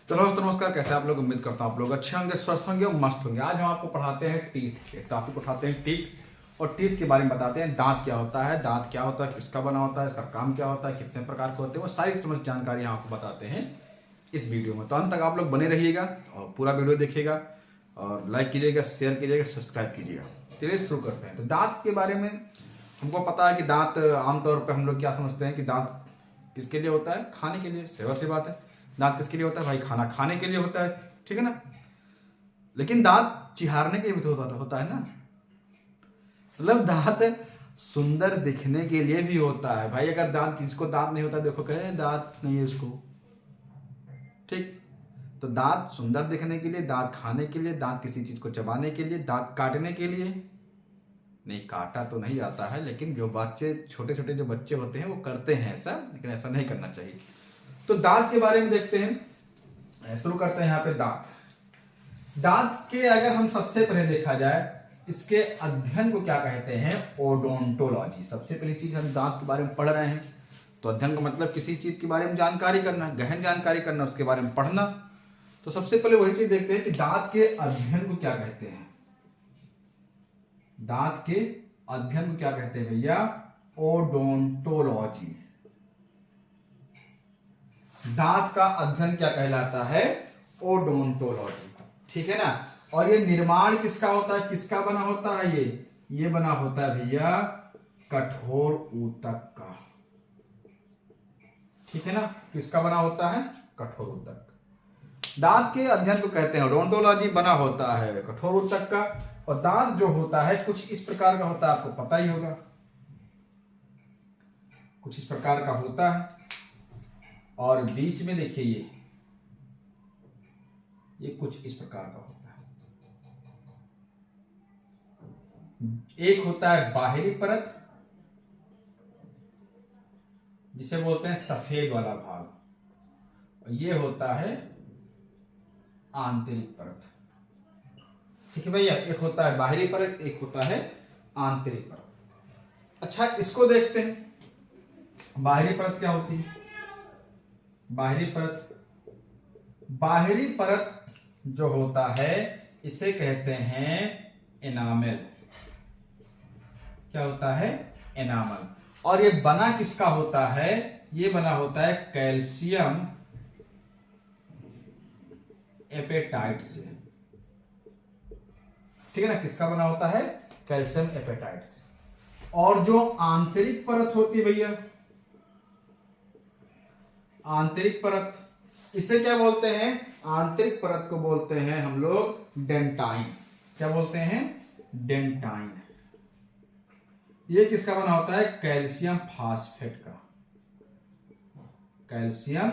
तो दोस्तों नमस्कार, कैसे आप लोग। उम्मीद करता हूँ आप लोग अच्छे होंगे, स्वस्थ होंगे और मस्त होंगे। आज हम आपको पढ़ाते हैं टीथ के टॉपिक उठाते हैं टीथ और टीथ के बारे में बताते हैं। दांत क्या होता है, दांत क्या होता है, किसका बना होता है, इसका काम क्या होता है, कितने प्रकार के होते हैं, वो सारी समस्त जानकारी हम आपको बताते हैं इस वीडियो में। तो अंत तक आप लोग बने रहिएगा और पूरा वीडियो देखिएगा और लाइक कीजिएगा, शेयर कीजिएगा, सब्सक्राइब कीजिएगा। चलिए शुरू करते हैं। तो दांत के बारे में हमको पता है कि दांत आमतौर पर हम लोग क्या समझते हैं कि दांत किसके लिए होता है, खाने के लिए। सेवा सी बात है। दांत किसके लिए होता है भाई, खाना खाने के लिए होता है, ठीक है ना। लेकिन दांत चिहारने के लिए भी तो होता है ना। मतलब दांत सुंदर दिखने के लिए भी होता है भाई। अगर दांत, किसको दांत नहीं होता, देखो कहे दांत नहीं है उसको, ठीक। तो दांत सुंदर दिखने के लिए, दांत खाने के लिए, दांत किसी चीज को चबाने के लिए, दांत काटने के लिए नहीं। काटा तो नहीं जाता है, लेकिन जो बच्चे, छोटे छोटे जो बच्चे होते हैं वो करते हैं ऐसा, लेकिन ऐसा नहीं करना चाहिए। तो दांत के बारे में देखते हैं, शुरू करते हैं। यहाँ पे दांत के अगर हम सबसे पहले देखा जाए, इसके अध्ययन को क्या कहते हैं, ओडोंटोलॉजी। सबसे पहली चीज हम दांत के बारे में पढ़ रहे हैं, तो अध्ययन का मतलब किसी चीज के बारे में जानकारी करना, गहन जानकारी करना, उसके बारे में पढ़ना। तो सबसे पहले वही चीज देखते हैं कि दांत के अध्ययन को क्या कहते हैं। दांत के अध्ययन को क्या कहते हैं भैया, ओडोंटोलॉजी। दांत का अध्ययन क्या कहलाता है, ओडोंटोलॉजी, ठीक है ना। और ये निर्माण किसका होता है, किसका बना होता है, ये बना होता है भैया कठोर ऊतक का, ठीक है ना। किसका बना होता है, कठोर ऊतक। दांत के अध्ययन को कहते हैं ओडोंटोलॉजी। बना होता है कठोर ऊतक का। और दांत जो होता है कुछ इस प्रकार का होता है, आपको पता ही होगा, कुछ इस प्रकार का होता है। और बीच में देखिए ये कुछ इस प्रकार का होता है। एक होता है बाहरी परत, जिसे बोलते हैं सफेद वाला भाग, और ये होता है आंतरिक परत, ठीक है भैया। एक होता है बाहरी परत, एक होता है आंतरिक परत। अच्छा, इसको देखते हैं। बाहरी परत क्या होती है, बाहरी परत जो होता है इसे कहते हैं एनामेल। क्या होता है, एनामल। और ये बना किसका होता है, ये बना होता है कैल्शियम एपेटाइट से, ठीक है ना। किसका बना होता है, कैल्शियम एपेटाइट से। और जो आंतरिक परत होती है भैया, आंतरिक परत, इसे क्या बोलते हैं, आंतरिक परत को बोलते हैं हम लोग डेंटाइन। क्या बोलते हैं, डेंटाइन। ये किसका बना होता है, कैल्शियम फास्फेट का, कैल्शियम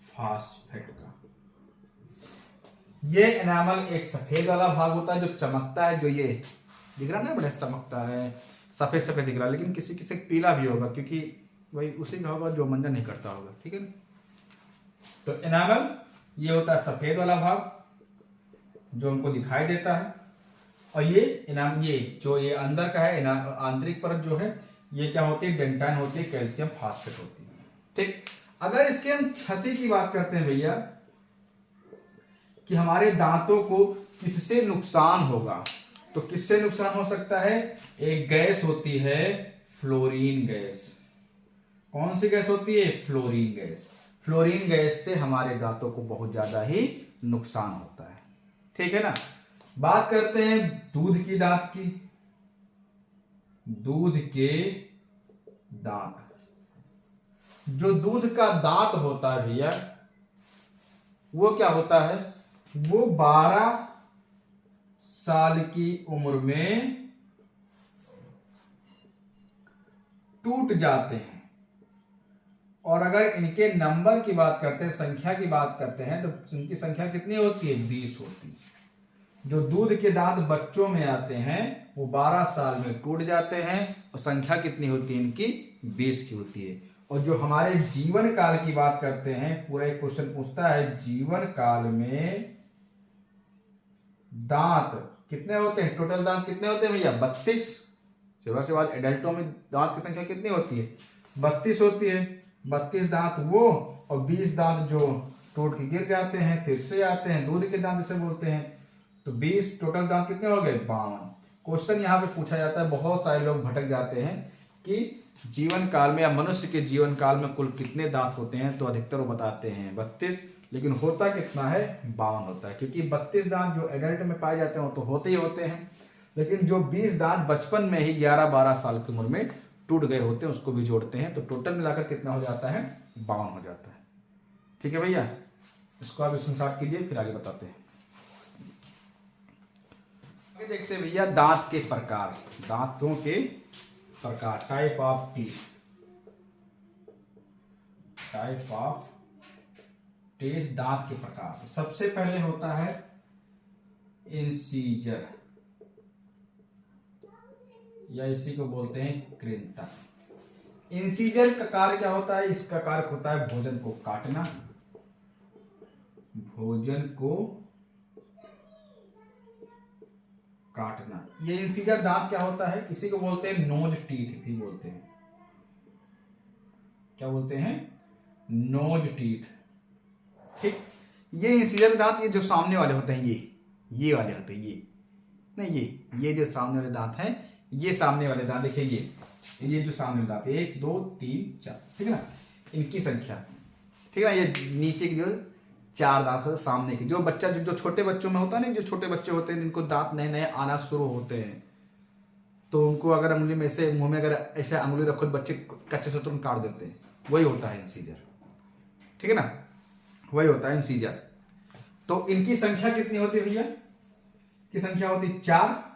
फास्फेट का। ये एनामल एक सफेद वाला भाग होता है जो चमकता है, जो ये दिख रहा है ना, बड़ा चमकता है, सफेद सफेद दिख रहा है, लेकिन किसी किसी पीला भी होगा, क्योंकि वही उसी का होगा जो मंजन नहीं करता होगा, ठीक है ना। तो एनामल ये होता है सफेद वाला भाग जो हमको दिखाई देता है। और ये एनाम, ये जो ये अंदर का है आंतरिक परत जो है, ये क्या होती है, डेंटाइन होती है, कैल्शियम फास्फेट होती है, ठीक। अगर इसके हम क्षति की बात करते हैं भैया, कि हमारे दांतों को किससे नुकसान होगा, तो किससे नुकसान हो सकता है, एक गैस होती है फ्लोरीन गैस। कौन सी गैस होती है, फ्लोरीन गैस। फ्लोरीन गैस से हमारे दांतों को बहुत ज्यादा ही नुकसान होता है, ठीक है ना। बात करते हैं दूध की दांत की। दूध के दांत, जो दूध का दांत होता है भैया, वो क्या होता है, वो 12 साल की उम्र में टूट जाते हैं। और अगर इनके नंबर की बात करते हैं, संख्या की बात करते हैं, तो इनकी संख्या कितनी होती है, 20 होती है। जो दूध के दांत बच्चों में आते हैं वो 12 साल में टूट जाते हैं, और संख्या कितनी होती है इनकी, 20 की होती है। और जो हमारे जीवन काल की बात करते हैं, पूरा एक क्वेश्चन पूछता है, जीवन काल में दांत कितने होते हैं, टोटल दांत कितने होते हैं भैया, 32। सेवा से बाद एडल्टों में दांत की संख्या कितनी होती है, 32 होती है। 32 दांत वो और 20 दांत जो टूट के गिर जाते हैं, फिर से आते हैं, दूध के दांत इसे बोलते हैं। तो 20 टोटल दांत कितने हो गए? 52। क्वेश्चन यहाँ पे पूछा जाता है, बहुत सारे लोग भटक जाते हैं कि जीवन काल में या मनुष्य के जीवन काल में कुल कितने दांत होते हैं, तो अधिकतर वो बताते हैं 32, लेकिन होता कितना है? 52 होता है, क्योंकि 32 दांत जो एडल्ट में पाए जाते हैं तो होते ही होते हैं, लेकिन जो 20 दांत बचपन में ही 11-12 साल की उम्र में टूट गए होते हैं उसको भी जोड़ते हैं, तो टोटल मिलाकर कितना हो जाता है? 52 हो जाता है। ठीक है भैया, इसको आप स्क्रीनशॉट कीजिए, फिर आगे बताते हैं। आगे देखते हैं भैया दांत के प्रकार, दांतों के प्रकार, type of teeth, type of teeth, दांत के प्रकार। सबसे पहले होता है इंसीजर, या इसी को बोलते हैं कृंतक। इंसीजर का कार्य क्या होता है? इसका कार्य होता है भोजन को काटना, भोजन को काटना। ये इंसीजर दांत क्या होता है? किसी को बोलते हैं नोज टीथ भी बोलते हैं। क्या बोलते हैं? Nose teeth. ठीक, ये इंसीजर दांत, ये जो सामने वाले होते हैं, ये वाले होते हैं, ये नहीं, ये जो सामने वाले दांत हैं, ये सामने वाले दांत देखिए, ये जो सामने दांत 1 2 3 4, ठीक है ना, इनकी संख्या, ठीक है ना। ये नीचे की जो 4 दांत है सामने की, जो बच्चा जो छोटे बच्चों में होता है ना, जो छोटे बच्चे होते हैं जिनको दांत नए नए आना शुरू होते हैं, तो उनको अगर अंगुली में से मुंह में अगर ऐसे अंगुली रखो तो बच्चे कच्चे से तुरंत काट देते हैं, वही होता है इंसीजर। ठीक है ना, वही होता है इंसीजर। तो इनकी संख्या कितनी होती है भैया? की संख्या होती है 4।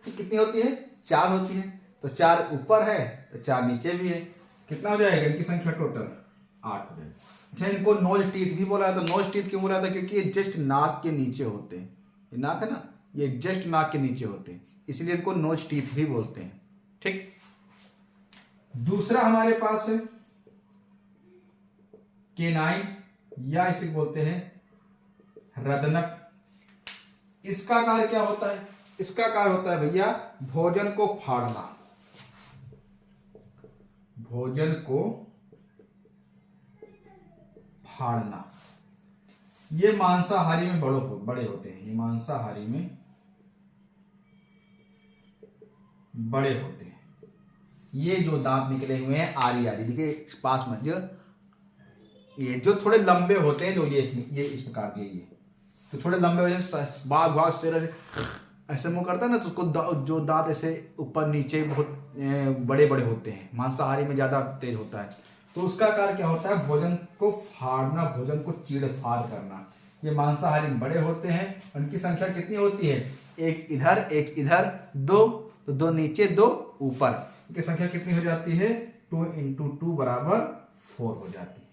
कितनी होती है? 4 होती है। तो 4 ऊपर है तो 4 नीचे भी है, कितना हो जाएगा? इनकी संख्या टोटल 8 हो जाएगी। अच्छा, इनको नोज टीथ भी बोला जाता है। नोज टीथ क्यों बोला जाता है? क्योंकि ये जस्ट नाक के नीचे होते हैं, ये नाक है ना, ये जस्ट नाक के नीचे होते हैं, इसलिए इनको नोज टीथ भी बोलते हैं। ठीक, दूसरा हमारे पास है केनाइन, या इसे बोलते हैं रदनक। इसका कार्य क्या होता है? इसका कार्य होता है भैया भोजन को फाड़ना, भोजन को फाड़ना। ये मांसाहारी में बड़े होते हैं, ये मांसाहारी में बड़े होते हैं। ये जो दांत निकले हुए हैं आरी आरी, देखिए पास में जो ये जो थोड़े लंबे होते हैं, जो ये इस प्रकार के, ये तो थोड़े लंबे वजह से बाघ बाघ से ऐसे मुंह करता है ना, तो उसको जो दांत ऐसे ऊपर नीचे बहुत बड़े बड़े होते हैं, मांसाहारी में ज्यादा तेज होता है। तो उसका कार्य क्या होता है? भोजन को फाड़ना, भोजन को चीड़ फाड़ करना। ये मांसाहारी में बड़े होते हैं। उनकी संख्या कितनी होती है? एक इधर 2, तो 2 नीचे 2 ऊपर, इनकी संख्या कितनी हो जाती है? 2 × 2 = 4 हो जाती है।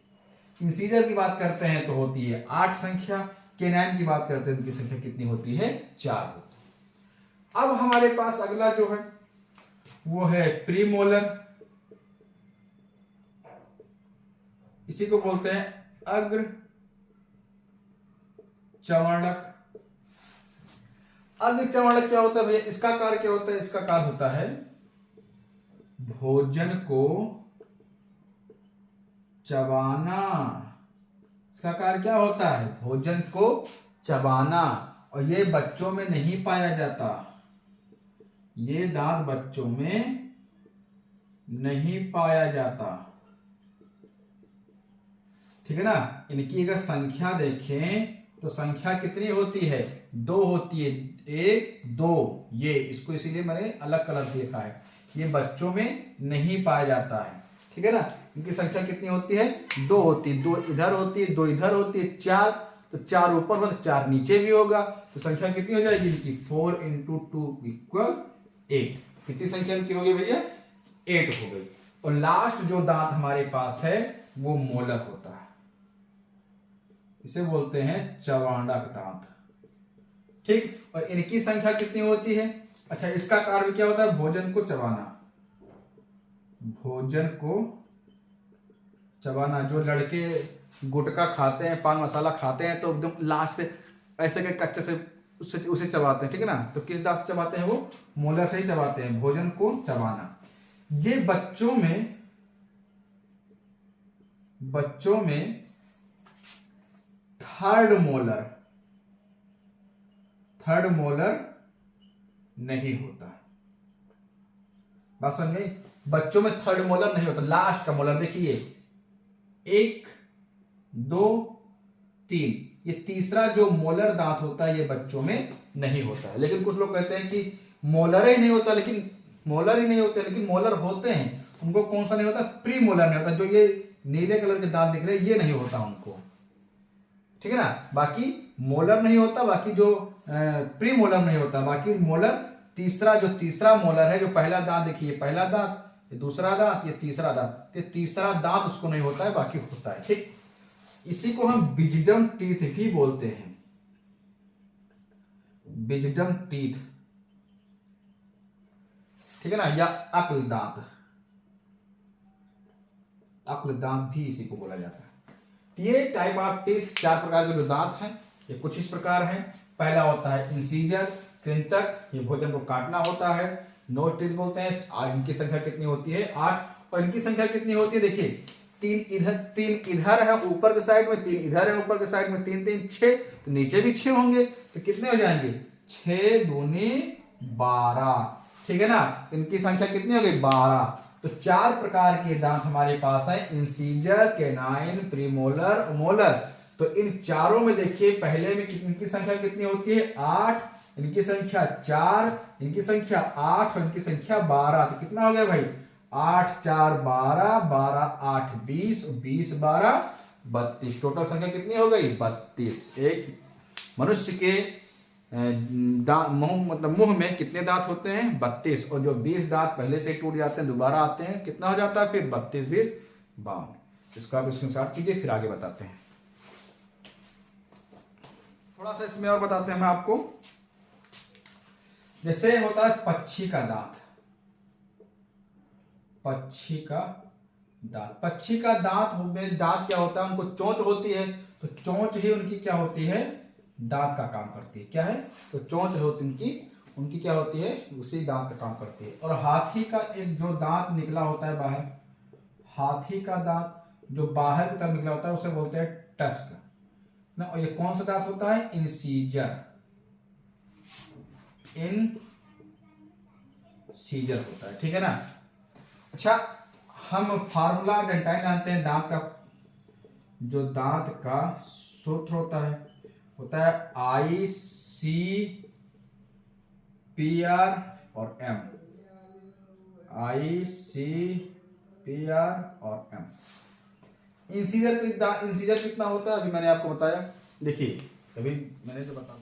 इंसीजर की बात करते हैं तो होती है 8 संख्या। केनाइन की बात करते हैं उनकी संख्या कितनी होती है? 4 होती है। अब हमारे पास अगला जो है वो है प्रीमोलर, इसी को बोलते हैं अग्र चवर्णक। अग्र चवर्णक क्या होता है भैया? इसका कार्य क्या होता है? इसका कार्य होता है भोजन को चबाना। इसका कार्य क्या होता है? भोजन को चबाना। और ये बच्चों में नहीं पाया जाता, ये दांत बच्चों में नहीं पाया जाता। ठीक है ना। इनकी अगर संख्या देखें तो संख्या कितनी होती है? 2 होती है, 1 2। ये इसको इसीलिए मैंने अलग कलर से लिखा है, ये बच्चों में नहीं पाया जाता है। ठीक है ना। इनकी संख्या कितनी होती है? 2 होती है, 2 इधर होती है, 2 इधर होती है, 4। तो 4 ऊपर हो तो 4 नीचे भी होगा, तो संख्या कितनी हो जाएगी इनकी? 4 × 2 = 8। कितनी संख्या इनकी हो गई भैया? 8 हो गई। और लास्ट जो दांत हमारे पास है वो मोलर होता है, इसे बोलते हैं चवांडक दांत। ठीक, और इनकी संख्या कितनी होती है? अच्छा, इसका कार्य क्या होता है? भोजन को चबाना, भोजन को चबाना। जो लड़के गुटखा खाते हैं, पान मसाला खाते हैं, तो एकदम लास्ट से ऐसे के कच्चे से उसे चबाते हैं। ठीक है ना। तो किस दांत से चबाते हैं? वो मोलर से ही चबाते हैं, भोजन को चबाना। ये बच्चों में थर्ड मोलर नहीं होता। बात समझ में? बच्चों में थर्ड मोलर नहीं होता, लास्ट का मोलर देखिए 1 2 3, ये तीसरा जो मोलर दांत होता है ये बच्चों में नहीं होता है। लेकिन कुछ लोग कहते हैं कि मोलर ही नहीं होता, लेकिन मोलर ही नहीं होते, लेकिन मोलर होते हैं। उनको कौन सा नहीं होता? प्री मोलर नहीं होता। जो ये नीले कलर के दांत दिख रहे हैं ये नहीं होता उनको, ठीक है ना। बाकी मोलर नहीं होता, बाकी जो प्री मोलर नहीं होता, बाकी मोलर तीसरा मोलर है, जो पहला दांत देखिए, पहला दांत, ये दूसरा दांत, ये तीसरा दांत, ये तीसरा दांत उसको नहीं होता है, बाकी होता है, ठीक। इसी को हम विजडम टीथ भी बोलते हैं, विजडम टीथ, ठीक है ना, या अक्ल दांत भी इसी को बोला जाता है। ये टाइप ऑफ टीथ, 4 प्रकार के जो दांत हैं ये कुछ इस प्रकार हैं। पहला होता है इंसीजर, कृंतक, ये भोजन को काटना होता है। नोज टीथ बोलते हैं। इनकी संख्या कितनी होती है? 8। और इनकी संख्या कितनी होती है? देखिए 3 इधर है ऊपर के साइड में, 3 इधर है ऊपर के साइड में, 3 3 6, तो नीचे भी 6 होंगे, तो कितने हो जाएंगे? 6 दूनी 12, ठीक है ना। इनकी संख्या कितनी हो गई? 12। तो 4 प्रकार के दांत हमारे पास है, इंसीजर, कैनाइन, प्रीमोलर, मोलर। तो इन चारों में देखिए पहले में इनकी संख्या कितनी होती है? 8, इनकी संख्या 4, इनकी संख्या 8 और इनकी संख्या 12। तो कितना हो गया भाई? 8 4 12, 12 8 20, 20 12 32। टोटल संख्या कितनी हो गई? 32। एक मनुष्य के मुंह में कितने दांत होते हैं? 32। और जो 20 दांत पहले से टूट जाते हैं दोबारा आते हैं, कितना हो जाता है फिर? 32 20 52। इसका आप स्क्रीनशॉट कीजिए, फिर आगे बताते हैं। थोड़ा सा इसमें और बताते हैं हम आपको। जैसे होता है पक्षी का दांत, पक्षी का दांत में दांत क्या होता है? उनको चोंच होती है, तो चोंच ही उनकी क्या होती है? दांत का काम करती है। क्या है? तो चोंच होती उनकी क्या होती है? उसी दांत का काम करती है। और हाथी का एक जो दांत निकला होता है बाहर, हाथी का दांत जो बाहर की तरफ निकला होता है उसे बोलते हैं टस्क ना। और ये कौन सा दांत होता है? इंसीजर होता है, ठीक है ना। अच्छा, हम फार्मूला डेंटाइन जानते हैं दांत का। जो दांत का सूत्र होता है ICPR और M, ICPR और M। इंसीजर कितना होता है? अभी मैंने आपको बताया, देखिए अभी मैंने जो बताया।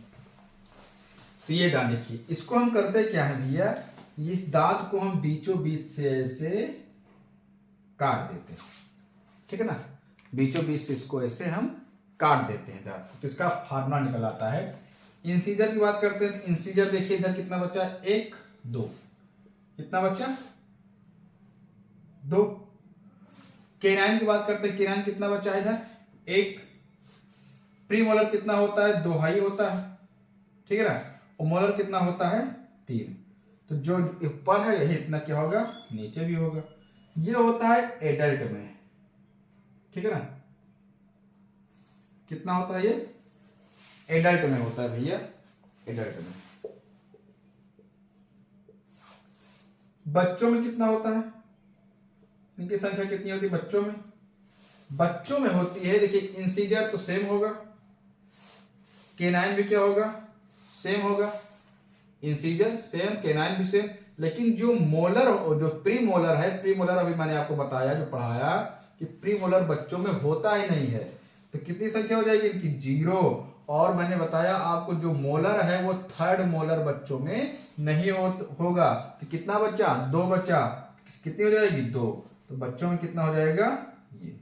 तो ये दांत देखिए, इसको हम करते क्या है भैया, इस दांत को हम बीचों बीच से ऐसे काट देते हैं, ठीक है ना। बीचों बीच से इसको ऐसे हम काट देते हैं दांत, तो इसका फार्मूला निकल आता है। इंसीजर की बात करते हैं, इंसीजर देखिए इधर कितना बचा? 1 2, कितना बचा? 2। केनाइन की बात करते हैं, केनाइन कितना बचा इधर? 1। प्रीमोलर कितना होता है? 2 ही होता है, ठीक है ना। और मोलर कितना होता है? 3। तो जो ऊपर है यही इतना क्या होगा? नीचे भी होगा। ये होता है एडल्ट में, ठीक है ना। कितना होता है? ये एडल्ट में होता है भैया, एडल्ट में। बच्चों में कितना होता है? इनकी संख्या कितनी होती है बच्चों में? बच्चों में होती है, देखिए इंसीजर तो सेम होगा, केनाइन भी क्या होगा? सेम होगा। इंसीजर सेम, केनाइन भी सेम। लेकिन जो मोलर और जो प्री मोलर है, प्री मोलर अभी मैंने आपको बताया, जो पढ़ाया कि प्री मोलर बच्चों में होता ही नहीं है। तो कितनी संख्या हो जाएगी इनकी? 0। और मैंने बताया आपको जो मोलर है वो थर्ड मोलर बच्चों में नहीं होगा। तो कितना बचा? 2 बचा। कितनी हो जाएगी? 2। तो बच्चों में कितना हो जाएगा? ये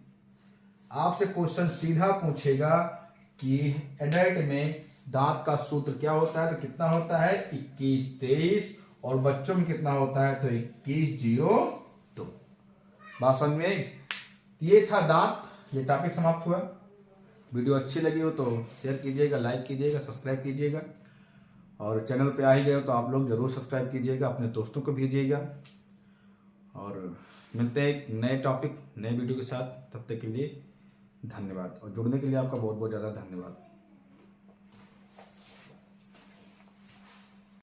आपसे क्वेश्चन सीधा पूछेगा कि एडल्ट में दांत का सूत्र क्या होता है, तो कितना होता है? 21 23। और बच्चों में कितना होता है? तो 21 0 2। बात समझ में आई? ये था दांत। ये टॉपिक समाप्त हुआ। वीडियो अच्छी लगी हो तो शेयर कीजिएगा, लाइक कीजिएगा, सब्सक्राइब कीजिएगा। और चैनल पे आ ही गए हो तो आप लोग जरूर सब्सक्राइब कीजिएगा, अपने दोस्तों को भेजिएगा। और मिलते हैं एक नए टॉपिक, नए वीडियो के साथ। तब तक के लिए धन्यवाद और जुड़ने के लिए आपका बहुत बहुत ज़्यादा धन्यवाद।